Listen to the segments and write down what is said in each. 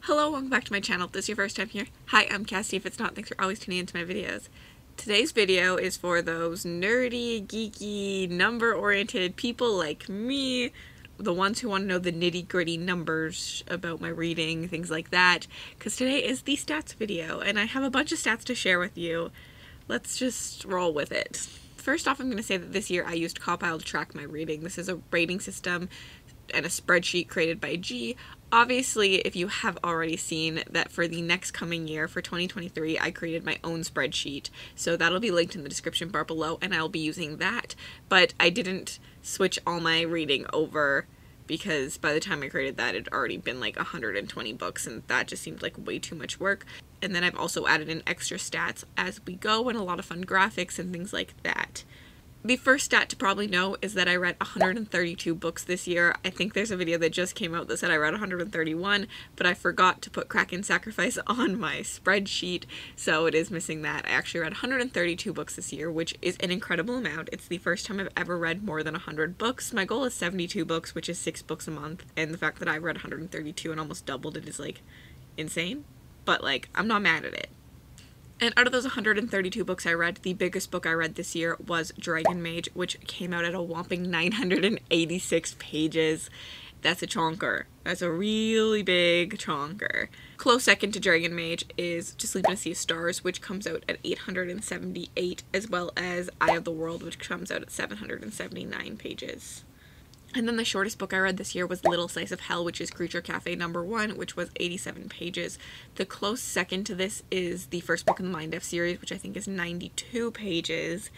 Hello, welcome back to my channel. If this is your first time here, hi, I'm Cassidy. If it's not, thanks for always tuning into my videos. Today's video is for those nerdy, geeky, number-oriented people like me, the ones who want to know the nitty-gritty numbers about my reading, things like that, because today is the stats video, and I have a bunch of stats to share with you. Let's just roll with it. First off, I'm going to say that this year I used Copile to track my reading. This is a rating system and a spreadsheet created by G. Obviously, if you have already seen that for the next coming year, for 2023, I created my own spreadsheet. So that'll be linked in the description bar below, and I'll be using that. But I didn't switch all my reading over because by the time I created that, it had already been like 120 books, and that just seemed like way too much work. And then I've also added in extra stats as we go and a lot of fun graphics and things like that. The first stat to probably know is that I read 132 books this year. I think there's a video that just came out that said I read 131, but I forgot to put Kraken Sacrifice on my spreadsheet, so it is missing that. I actually read 132 books this year, which is an incredible amount. It's the first time I've ever read more than 100 books. My goal is 72 books, which is 6 books a month, and the fact that I read 132 and almost doubled it is, like, insane. But, like, I'm not mad at it. And out of those 132 books I read, the biggest book I read this year was Dragon Mage, which came out at a whopping 986 pages. That's a chonker. That's a really big chonker. Close second to Dragon Mage is To Sleep in a Sea of Stars, which comes out at 878, as well as Eye of the World, which comes out at 779 pages. And then the shortest book I read this year was Little Slice of Hell, which is Creature Cafe #1, which was 87 pages. The close second to this is the first book in the Mind F series, which I think is 92 pages.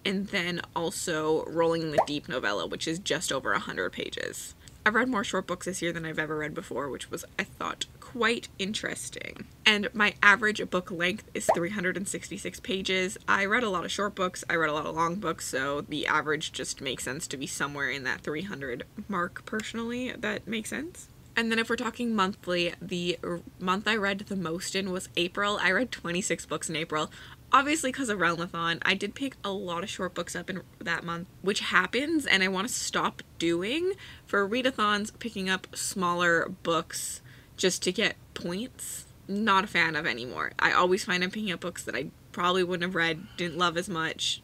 And then also Rolling in the Deep novella, which is just over 100 pages. I've read more short books this year than I've ever read before, which was, I thought, quite interesting. And my average book length is 366 pages. I read a lot of short books, I read a lot of long books, so the average just makes sense to be somewhere in that 300 mark personally. That makes sense. And then if we're talking monthly, the month I read the most in was April. I read 26 books in April. Obviously, because of Realmathon, I did pick a lot of short books up in that month, which happens and I want to stop doing. For readathons, picking up smaller books just to get points, not a fan of anymore. I always find I'm picking up books that I probably wouldn't have read, didn't love as much.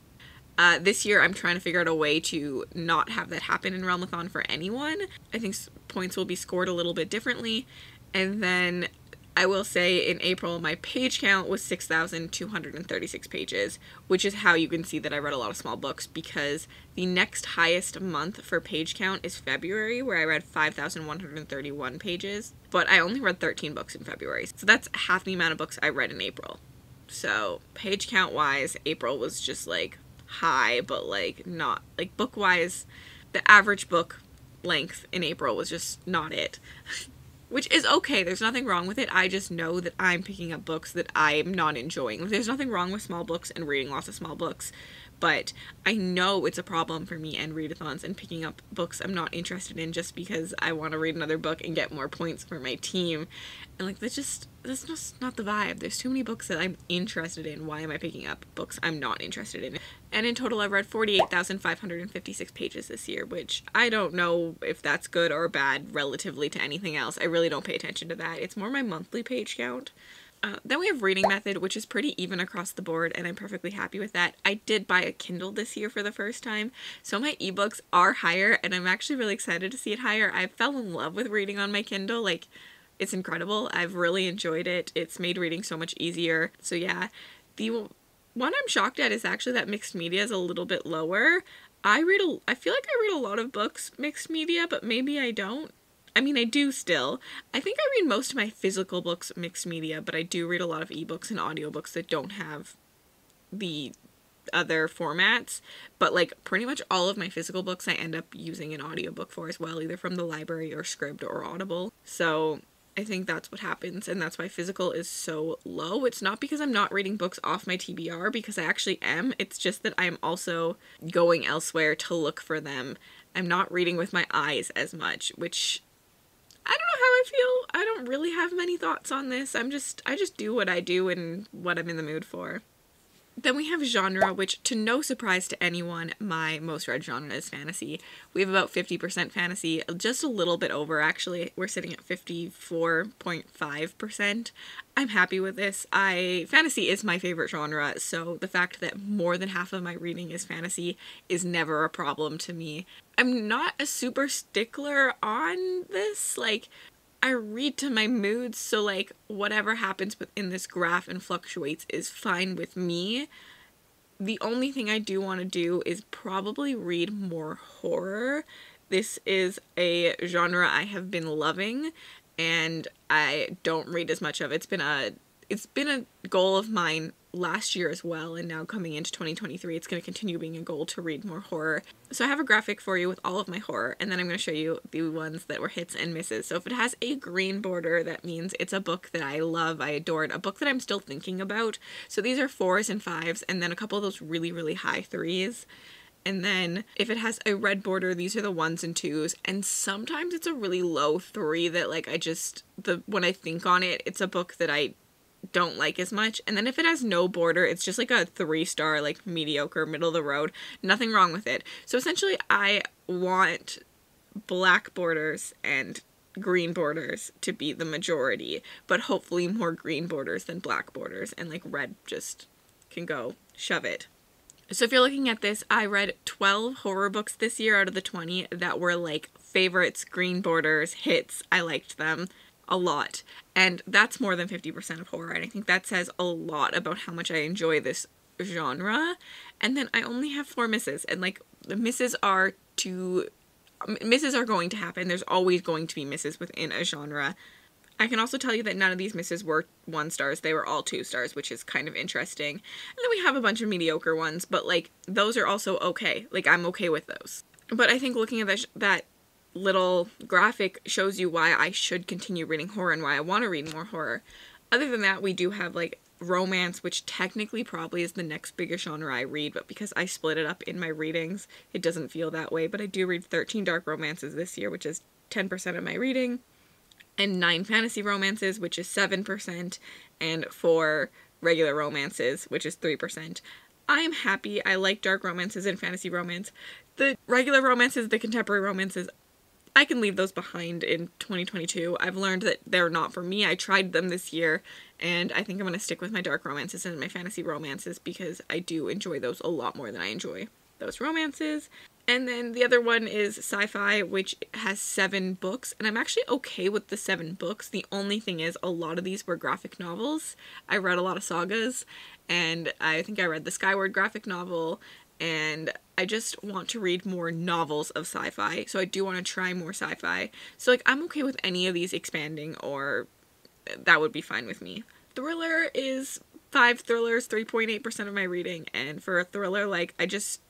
This year, I'm trying to figure out a way to not have that happen in Realmathon for anyone. I think points will be scored a little bit differently. And then I will say in April, my page count was 6,236 pages, which is how you can see that I read a lot of small books, because the next highest month for page count is February, where I read 5,131 pages, but I only read 13 books in February. So that's half the amount of books I read in April. So page count wise, April was just like high, but like not, like book wise, the average book length in April was just not it. Which is okay, there's nothing wrong with it. I just know that I'm picking up books that I'm not enjoying. There's nothing wrong with small books and reading lots of small books, but I know it's a problem for me and readathons and picking up books I'm not interested in just because I want to read another book and get more points for my team. And like, that's just not the vibe. There's too many books that I'm interested in. Why am I picking up books I'm not interested in? And in total, I've read 48,556 pages this year, which I don't know if that's good or bad relatively to anything else. I really don't pay attention to that. It's more my monthly page count. Then we have Reading Method, which is pretty even across the board, and I'm perfectly happy with that. I did buy a Kindle this year for the first time, so my ebooks are higher, and I'm actually really excited to see it higher. I fell in love with reading on my Kindle. Like, it's incredible. I've really enjoyed it. It's made reading so much easier. So yeah, the one I'm shocked at is actually that mixed media is a little bit lower. I feel like I read a lot of books mixed media, but maybe I don't. I mean, I do still. I think I read most of my physical books mixed media, but I do read a lot of ebooks and audiobooks that don't have the other formats. But like pretty much all of my physical books I end up using an audiobook for as well, either from the library or Scribd or Audible. So I think that's what happens, and that's why physical is so low. It's not because I'm not reading books off my TBR, because I actually am. It's just that I'm also going elsewhere to look for them. I'm not reading with my eyes as much, which I don't know how I feel. I don't really have many thoughts on this. I just do what I do and what I'm in the mood for. Then we have genre, which, to no surprise to anyone, my most read genre is fantasy. We have about 50% fantasy, just a little bit over, actually. We're sitting at 54.5%. I'm happy with this. Fantasy is my favorite genre, so the fact that more than half of my reading is fantasy is never a problem to me. I'm not a super stickler on this, like, I read to my moods, so like whatever happens within this graph and fluctuates is fine with me. The only thing I do want to do is probably read more horror. This is a genre I have been loving, and I don't read as much of. It's been a goal of mine last year as well, and now coming into 2023 it's going to continue being a goal to read more horror. So I have a graphic for you with all of my horror, and then I'm going to show you the ones that were hits and misses. So if it has a green border, that means it's a book that I love, I adored, a book that I'm still thinking about. So these are 4s and 5s, and then a couple of those really, really high 3s. And then if it has a red border, these are the 1s and 2s, and sometimes it's a really low 3 that like when I think on it, it's a book that I don't like as much. And then if it has no border, it's just like a 3-star, like mediocre, middle of the road. Nothing wrong with it. So essentially I want black borders and green borders to be the majority, but hopefully more green borders than black borders, and like red just can go shove it. So if you're looking at this, I read 12 horror books this year out of the 20 that were like favorites, green borders, hits. I liked them a lot, and that's more than 50% of horror, and I think that says a lot about how much I enjoy this genre. And then I only have 4 misses, and like the misses are going to happen. There's always going to be misses within a genre. I can also tell you that none of these misses were 1 stars, they were all 2 stars, which is kind of interesting. And then we have a bunch of mediocre ones, but like those are also okay. Like I'm okay with those. But I think looking at that little graphic shows you why I should continue reading horror and why I want to read more horror. Other than that, we do have like romance, which technically probably is the next biggest genre I read, but because I split it up in my readings, it doesn't feel that way. But I do read 13 dark romances this year, which is 10% of my reading, and 9 fantasy romances, which is 7%, and 4 regular romances, which is 3%. I am happy. I like dark romances and fantasy romance. The regular romances, the contemporary romances, I can leave those behind in 2022. I've learned that they're not for me. I tried them this year, and I think I'm going to stick with my dark romances and my fantasy romances because I do enjoy those a lot more than I enjoy those romances. And then the other one is sci-fi, which has 7 books, and I'm actually okay with the 7 books. The only thing is, a lot of these were graphic novels. I read a lot of sagas, and I think I read the Skyward graphic novel, and I just want to read more novels of sci-fi, so I do want to try more sci-fi. So like I'm okay with any of these expanding, or that would be fine with me. Thriller is 5 thrillers, 3.8% of my reading, and for a thriller, like I just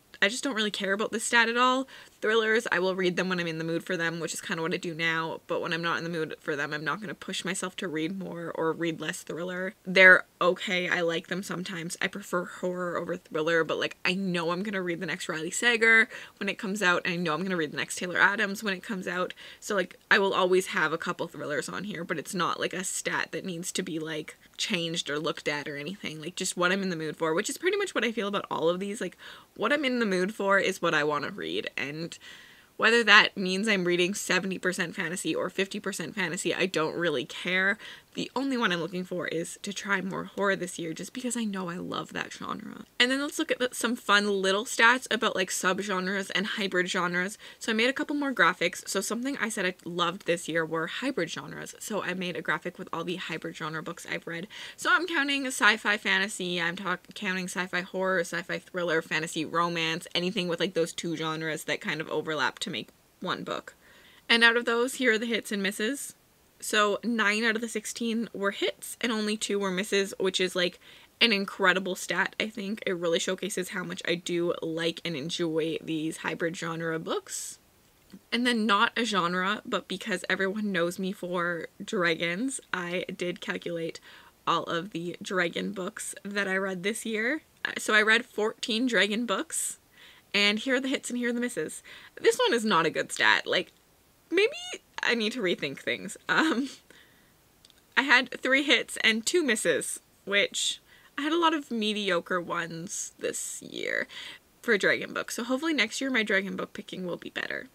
don't really care about this stat at all. Thrillers, I will read them when I'm in the mood for them, which is kind of what I do now, but when I'm not in the mood for them, I'm not going to push myself to read more or read less thriller. They're okay, I like them sometimes. I prefer horror over thriller, but like I know I'm going to read the next Riley Sager when it comes out, and I know I'm going to read the next Taylor Adams when it comes out, so like I will always have a couple thrillers on here, but it's not like a stat that needs to be like changed or looked at or anything. Like just what I'm in the mood for, which is pretty much what I feel about all of these. Like what I'm in the mood for is what I want to read, and whether that means I'm reading 70% fantasy or 50% fantasy, I don't really care. The only one I'm looking for is to try more horror this year, just because I know I love that genre. And then let's look at some fun little stats about like subgenres and hybrid genres. So I made a couple more graphics. So something I said I loved this year were hybrid genres. So I made a graphic with all the hybrid genre books I've read. So I'm counting sci-fi fantasy, I'm counting sci-fi horror, sci-fi thriller, fantasy romance, anything with like those 2 genres that kind of overlap to make one book. And out of those, here are the hits and misses. So 9 out of the 16 were hits and only 2 were misses, which is like an incredible stat, I think. It really showcases how much I do like and enjoy these hybrid genre books. And then not a genre, but because everyone knows me for dragons, I did calculate all of the dragon books that I read this year. So I read 14 dragon books, and here are the hits and here are the misses. This one is not a good stat. Like, maybe I need to rethink things. I had 3 hits and 2 misses, which I had a lot of mediocre ones this year for dragon books. So hopefully next year my dragon book picking will be better.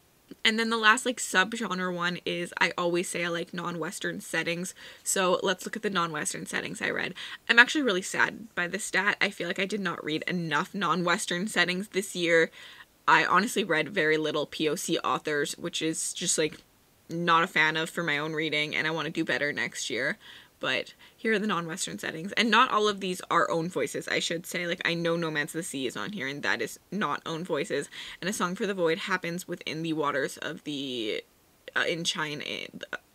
And then the last like subgenre one is I always say I like non-Western settings. So let's look at the non-Western settings I read. I'm actually really sad by this stat. I feel like I did not read enough non-Western settings this year. I honestly read very little POC authors, which is just like not a fan of for my own reading, and I want to do better next year. But here are the non-Western settings, and not all of these are own voices, I should say. Like, I know Nomads of the Sea is on here, and that is not own voices. And A Song for the Void happens within the waters of the, in China,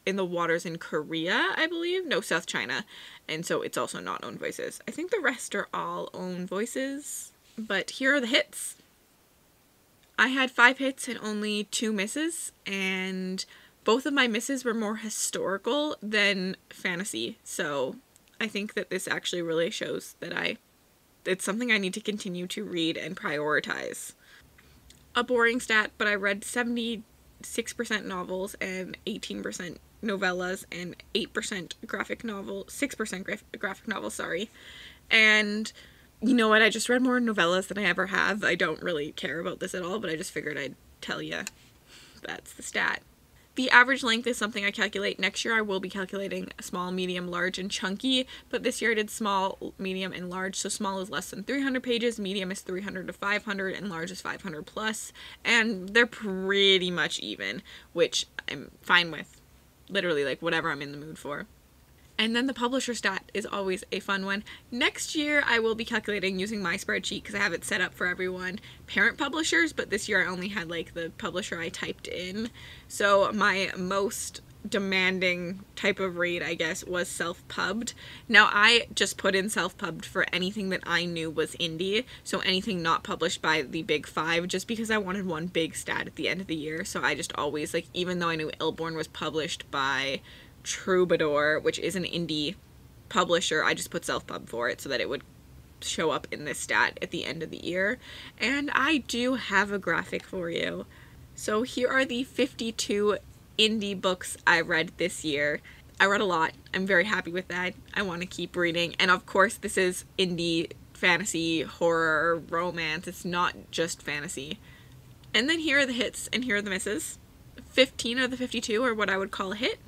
in the waters in Korea, I believe? No, South China. And so it's also not own voices. I think the rest are all own voices. But here are the hits. I had 5 hits and only 2 misses, and both of my misses were more historical than fantasy, so I think that this actually really shows that it's something I need to continue to read and prioritize. A boring stat, but I read 76% novels and 18% novellas and 8% graphic novel, 6% graphic novels, sorry. And you know what, I just read more novellas than I ever have. I don't really care about this at all, but I just figured I'd tell you. That's the stat. The average length is something I calculate. Next year I will be calculating small, medium, large, and chunky, but this year I did small, medium, and large, so small is less than 300 pages, medium is 300 to 500, and large is 500 plus, and they're pretty much even, which I'm fine with. Literally, like, whatever I'm in the mood for. And then the publisher stat is always a fun one. Next year, I will be calculating using my spreadsheet because I have it set up for everyone. Parent publishers, but this year I only had like the publisher I typed in. So my most demanding type of read, I guess, was self-pubbed. Now I just put in self-pubbed for anything that I knew was indie, so anything not published by the big 5, just because I wanted one big stat at the end of the year. So I just always, like, even though I knew Illborn was published by Troubadour, which is an indie publisher, I just put self-pub for it so that it would show up in this stat at the end of the year. And I do have a graphic for you. So here are the 52 indie books I read this year. I read a lot. I'm very happy with that. I want to keep reading. And of course, this is indie fantasy, horror, romance. It's not just fantasy. And then here are the hits and here are the misses. 15 of the 52 are what I would call a hit,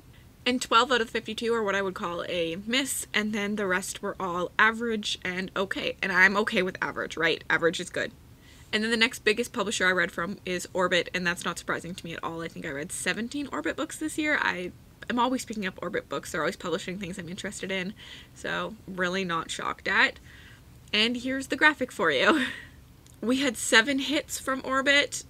and 12 out of the 52 are what I would call a miss, and then the rest were all average and okay. And I'm okay with average, right? Average is good. And then the next biggest publisher I read from is Orbit, and that's not surprising to me at all. I think I read 17 Orbit books this year. I'm always picking up Orbit books. They're always publishing things I'm interested in, so really not shocked at. And here's the graphic for you. We had 7 hits from Orbit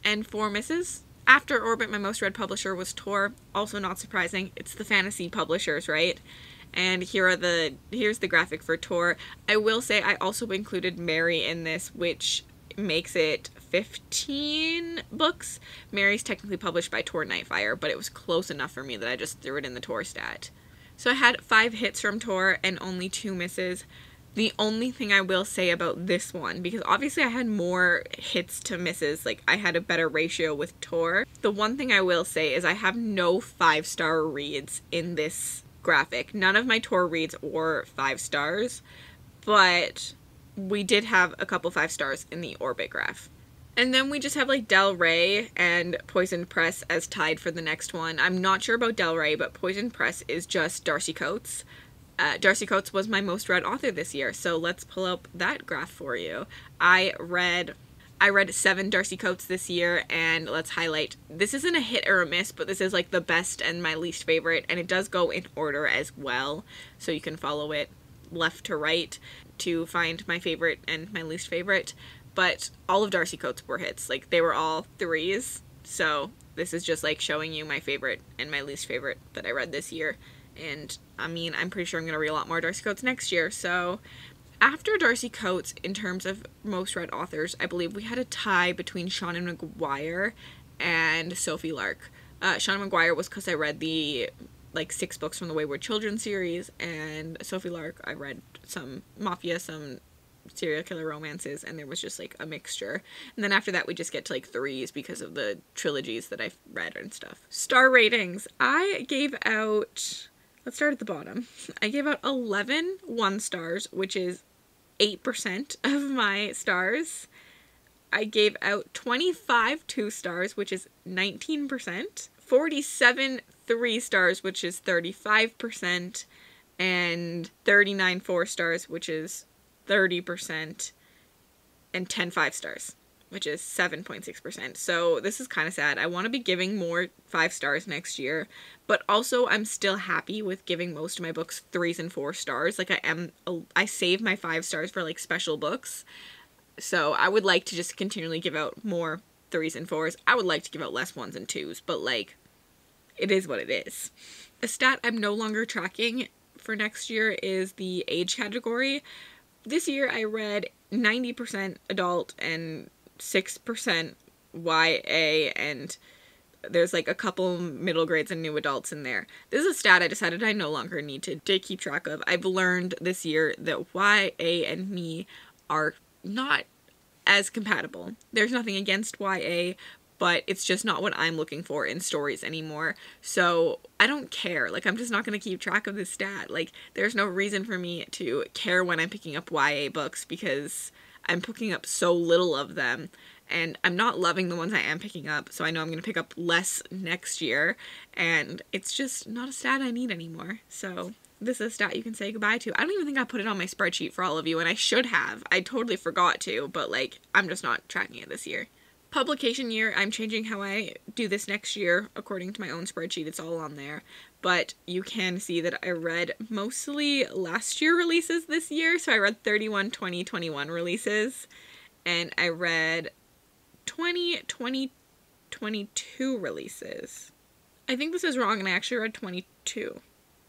and 4 misses. After Orbit, my most read publisher was Tor. Also not surprising. It's the fantasy publishers, right? And here's the graphic for Tor. I will say I also included Mary in this, which makes it 15 books. Mary's technically published by Tor Nightfire, but it was close enough for me that I just threw it in the Tor stat. So I had 5 hits from Tor and only 2 misses. The only thing I will say about this one, because obviously I had more hits to misses, like I had a better ratio with Tor. The one thing I will say is I have no 5-star reads in this graphic. None of my Tor reads were 5 stars, but we did have a couple 5 stars in the Orbit graph. And then we just have like Del Rey and Poison Press as tied for the next one. I'm not sure about Del Rey, but Poison Press is just Darcy Coates. Darcy Coates was my most read author this year, so let's pull up that graph for you. I read 7 Darcy Coates this year, and let's highlight, this isn't a hit or a miss, but this is like the best and my least favorite, and it does go in order as well, so you can follow it left to right to find my favorite and my least favorite. But all of Darcy Coates were hits, like they were all 3s, so this is just like showing you my favorite and my least favorite that I read this year. And I mean, I'm pretty sure I'm going to read a lot more Darcy Coates next year. So after Darcy Coates, in terms of most read authors, I believe we had a tie between Seanan McGuire and Sophie Lark. Seanan McGuire was because I read the 6 books from the Wayward Children series, and Sophie Lark, I read some Mafia, some serial killer romances, and there was just like a mixture. And then after that we just get to like 3s because of the trilogies that I've read and stuff. Star ratings. I gave out, let's start at the bottom. I gave out 11 1 stars, which is 8% of my stars. I gave out 25 2 stars, which is 19%, 47 3 stars, which is 35%, and 39 4 stars, which is 30%, and 10 5 stars, which is 7.6%. So this is kind of sad. I want to be giving more 5 stars next year, but also I'm still happy with giving most of my books 3s and 4 stars. Like I save my 5 stars for like special books. So I would like to just continually give out more 3s and 4s. I would like to give out less 1s and 2s, but like, it is what it is. A stat I'm no longer tracking for next year is the age category. This year I read 90% adult and 6% YA, and there's like a couple middle grades and new adults in there. This is a stat I decided I no longer need to keep track of. I've learned this year that YA and me are not as compatible. There's nothing against YA, but it's just not what I'm looking for in stories anymore. So I don't care. Like, I'm just not going to keep track of this stat. Like, there's no reason for me to care when I'm picking up YA books because I'm picking up so little of them. And I'm not loving the ones I am picking up, so I know I'm going to pick up less next year. And it's just not a stat I need anymore. So this is a stat you can say goodbye to. I don't even think I put it on my spreadsheet for all of you, and I should have. I totally forgot to, but like, I'm just not tracking it this year. Publication year, I'm changing how I do this next year according to my own spreadsheet. It's all on there. But you can see that I read mostly last year releases this year. So I read 31 2021 releases, and I read 2022 releases. I think this is wrong, and I actually read 22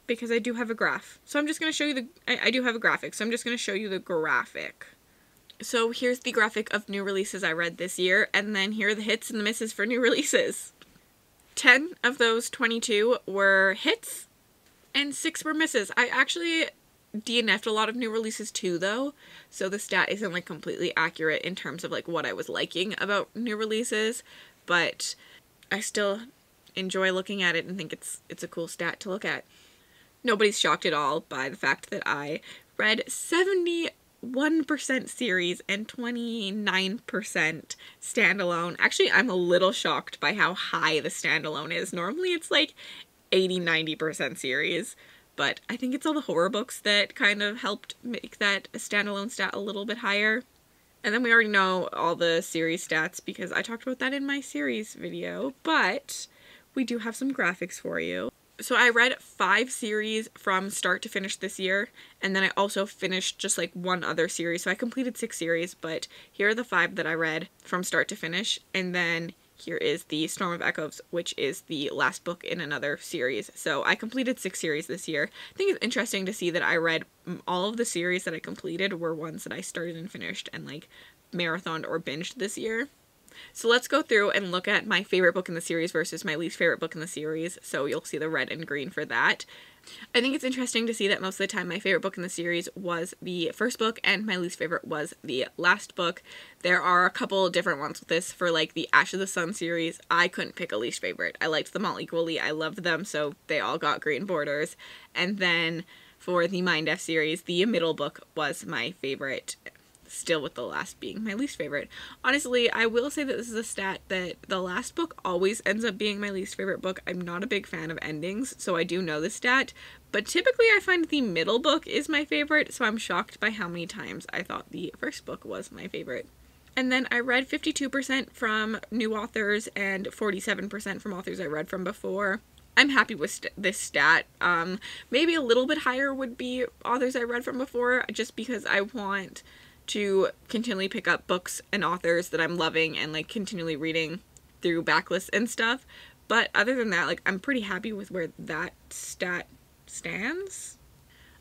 because I do have a graph. So I'm just going to show you I do have a graphic, so I'm just going to show you the graphic. So here's the graphic of new releases I read this year, and then here are the hits and the misses for new releases. 10 of those 22 were hits, and 6 were misses. I actually DNF'd a lot of new releases too, though, so the stat isn't like completely accurate in terms of like what I was liking about new releases, but I still enjoy looking at it and think it's a cool stat to look at. Nobody's shocked at all by the fact that I read 71% series and 29% standalone. Actually, I'm a little shocked by how high the standalone is. Normally it's like 80-90% series, but I think it's all the horror books that kind of helped make that standalone stat a little bit higher. And then we already know all the series stats because I talked about that in my series video, but we do have some graphics for you. So I read 5 series from start to finish this year, and then I also finished just like one other series. So I completed 6 series, but here are the 5 that I read from start to finish, and then here is the Storm of Echoes, which is the last book in another series. So I completed 6 series this year. I think it's interesting to see that I read all of the series that I completed were ones that I started and finished and like marathoned or binged this year. So let's go through and look at my favorite book in the series versus my least favorite book in the series. So you'll see the red and green for that. I think it's interesting to see that most of the time my favorite book in the series was the first book and my least favorite was the last book. There are a couple different ones with this. For like the Ash of the Sun series, I couldn't pick a least favorite. I liked them all equally. I loved them, so they all got green borders. And then for the Mind F series, the middle book was my favorite, still with the last being my least favorite. Honestly, I will say that this is a stat that the last book always ends up being my least favorite book. I'm not a big fan of endings, so I do know this stat, but typically I find the middle book is my favorite, so I'm shocked by how many times I thought the first book was my favorite. And then I read 52% from new authors and 47% from authors I read from before. I'm happy with this stat. Maybe a little bit higher would be authors I read from before, just because I want to continually pick up books and authors that I'm loving and like continually reading through backlists and stuff. But other than that, like, I'm pretty happy with where that stat stands.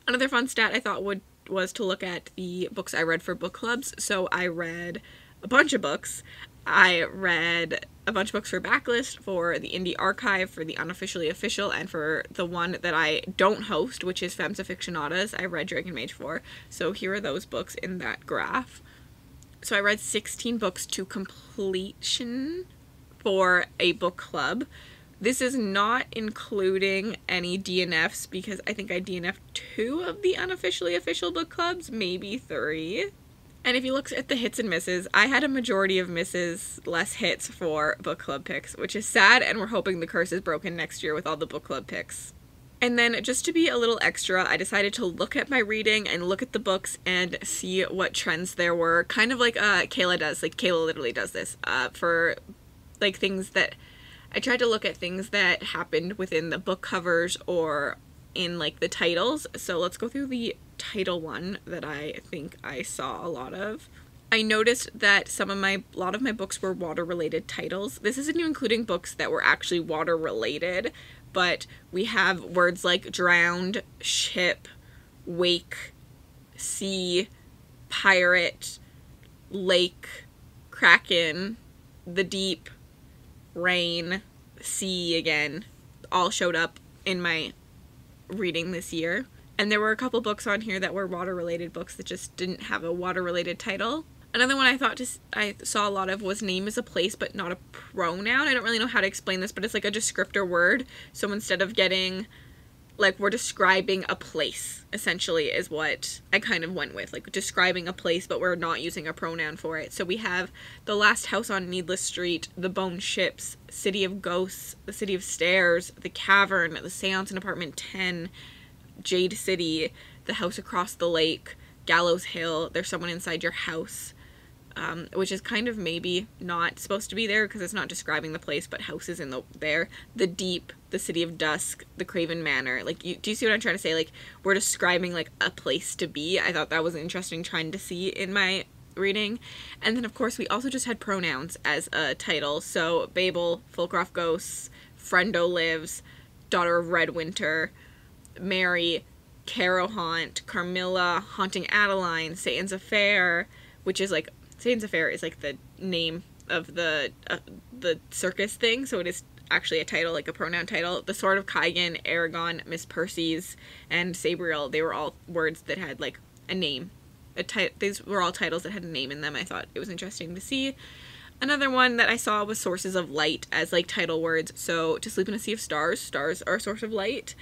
Another fun stat I thought was to look at the books I read for book clubs. So I read a bunch of books. I read a bunch of books for Backlist, for the Indie Archive, for the Unofficially Official, and for the one that I don't host, which is Femmes Aficionadas, I read Dragon Mage for. So here are those books in that graph. So I read 16 books to completion for a book club. This is not including any DNFs because I think I DNF'd 2 of the unofficially official book clubs, maybe 3. And if you look at the hits and misses, I had a majority of misses, less hits for book club picks, which is sad, and we're hoping the curse is broken next year with all the book club picks. And then just to be a little extra, I decided to look at my reading and look at the books and see what trends there were, kind of like Kayla does. Like, Kayla literally does this for like things that I tried to look at things that happened within the book covers or in like the titles. So let's go through the title one that I think I saw a lot of. I noticed that a lot of my books were water related titles. This isn't even including books that were actually water related, but we have words like drowned, ship, wake, sea, pirate, lake, kraken, the deep, rain, sea again, all showed up in my reading this year. And there were a couple books on here that were water-related books that just didn't have a water-related title. Another one I saw a lot of was name is a place but not a pronoun. I don't really know how to explain this, but it's like a descriptor word. So instead of getting, like, we're describing a place, essentially, is what I kind of went with. Like, describing a place, but we're not using a pronoun for it. So we have The Last House on Needless Street, The Bone Ships, City of Ghosts, The City of Stairs, The Cavern, The Seance in Apartment 10, Jade City, The House Across the Lake, Gallows Hill, There's Someone Inside Your House, which is kind of maybe not supposed to be there because it's not describing the place, but house is in there. The Deep, The City of Dusk, The Craven Manor. Like, do you see what I'm trying to say? Like, we're describing, like, a place to be. I thought that was interesting trying to see in my reading. And then, of course, we also just had pronouns as a title. So, Babel, Fulcroft Ghosts, Friendo Lives, Daughter of Redwinter, Mary, Carohaunt, Carmilla, Haunting Adeline, Satan's Affair, which is like, Satan's Affair is like the name of the circus thing, so it is actually a title, like a pronoun title. The Sword of Kaigan, Aragon, Miss Percy's, and Sabriel, they were all words that had like a name. These were all titles that had a name in them. I thought it was interesting to see. Another one that I saw was Sources of Light as like title words. So To Sleep in a Sea of Stars, stars are a source of light.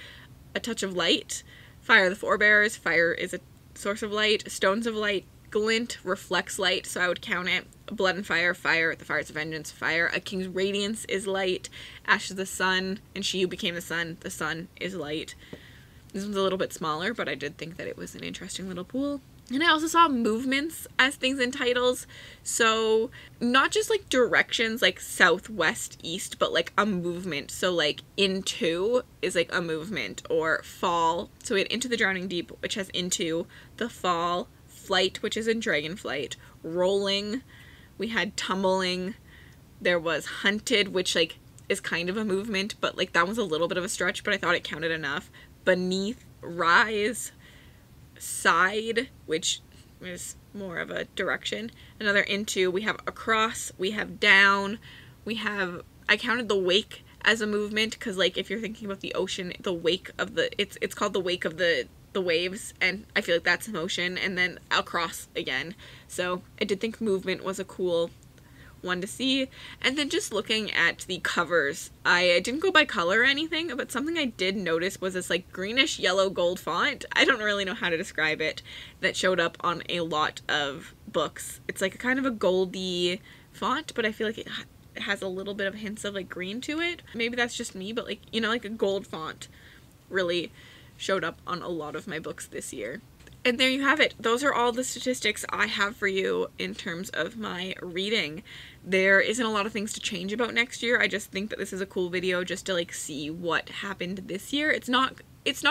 A Touch of Light, Fire the Forebears, fire is a source of light. Stones of Light, glint, reflects light, so I would count it. Blood and Fire, fire, the fires of vengeance, fire. A King's Radiance is light. Ashes of the Sun, and She Who Became the sun is light. This one's a little bit smaller, but I did think that it was an interesting little pool. And I also saw movements as things in titles, so not just like directions like south, west, east, but like a movement. So like Into is like a movement, or Fall. So we had Into the Drowning Deep, which has Into, The Fall, Flight, which is in Dragonflight, Rolling, we had Tumbling, there was Hunted, which like is kind of a movement, but like that was a little bit of a stretch, but I thought it counted enough. Beneath, Rise, Side, which is more of a direction. Another Into, we have Across, we have Down, we have, I counted the Wake as a movement, because like if you're thinking about the ocean, the wake of the, it's called the wake of the waves, and I feel like that's motion. And then Across again, so I did think movement was a cool one to see. And then just looking at the covers, I didn't go by color or anything, but something I did notice was this like greenish yellow gold font. I don't really know how to describe it, that showed up on a lot of books. It's like a kind of a goldy font, but I feel like it has a little bit of hints of like green to it. Maybe that's just me, but like, you know, like a gold font really showed up on a lot of my books this year. And there you have it. Those are all the statistics I have for you in terms of my reading. There isn't a lot of things to change about next year. I just think that this is a cool video just to like see what happened this year. It's not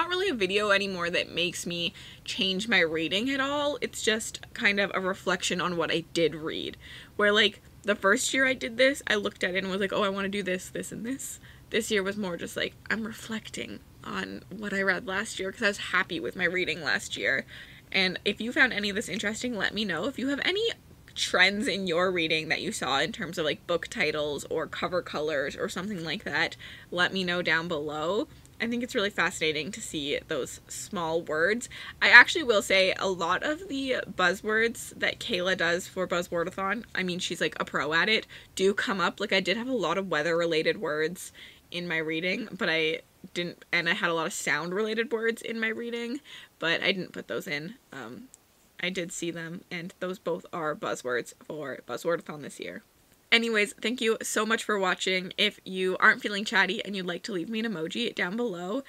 really a video anymore that makes me change my reading at all. It's just kind of a reflection on what I did read. Where like the first year I did this, I looked at it and was like, oh, I want to do this, this, and this. This year was more just like, I'm reflecting on what I read last year because I was happy with my reading last year. And if you found any of this interesting, let me know. If you have any trends in your reading that you saw in terms of like book titles or cover colors or something like that, let me know down below. I think it's really fascinating to see those small words. I actually will say a lot of the buzzwords that Kayla does for Buzzwordathon, I mean, she's like a pro at it, do come up. Like I did have a lot of weather related words in my reading, but I didn't, and I had a lot of sound related words in my reading, but I didn't put those in. I did see them, and those both are buzzwords for Buzzwordathon this year. Anyways, thank you so much for watching. If you aren't feeling chatty and you'd like to leave me an emoji down below,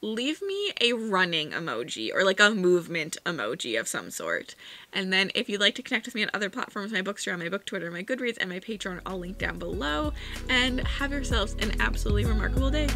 leave me a running emoji or like a movement emoji of some sort. And then if you'd like to connect with me on other platforms, my Bookstagram, my Book Twitter, my Goodreads, and my Patreon, all linked down below. And have yourselves an absolutely remarkable day.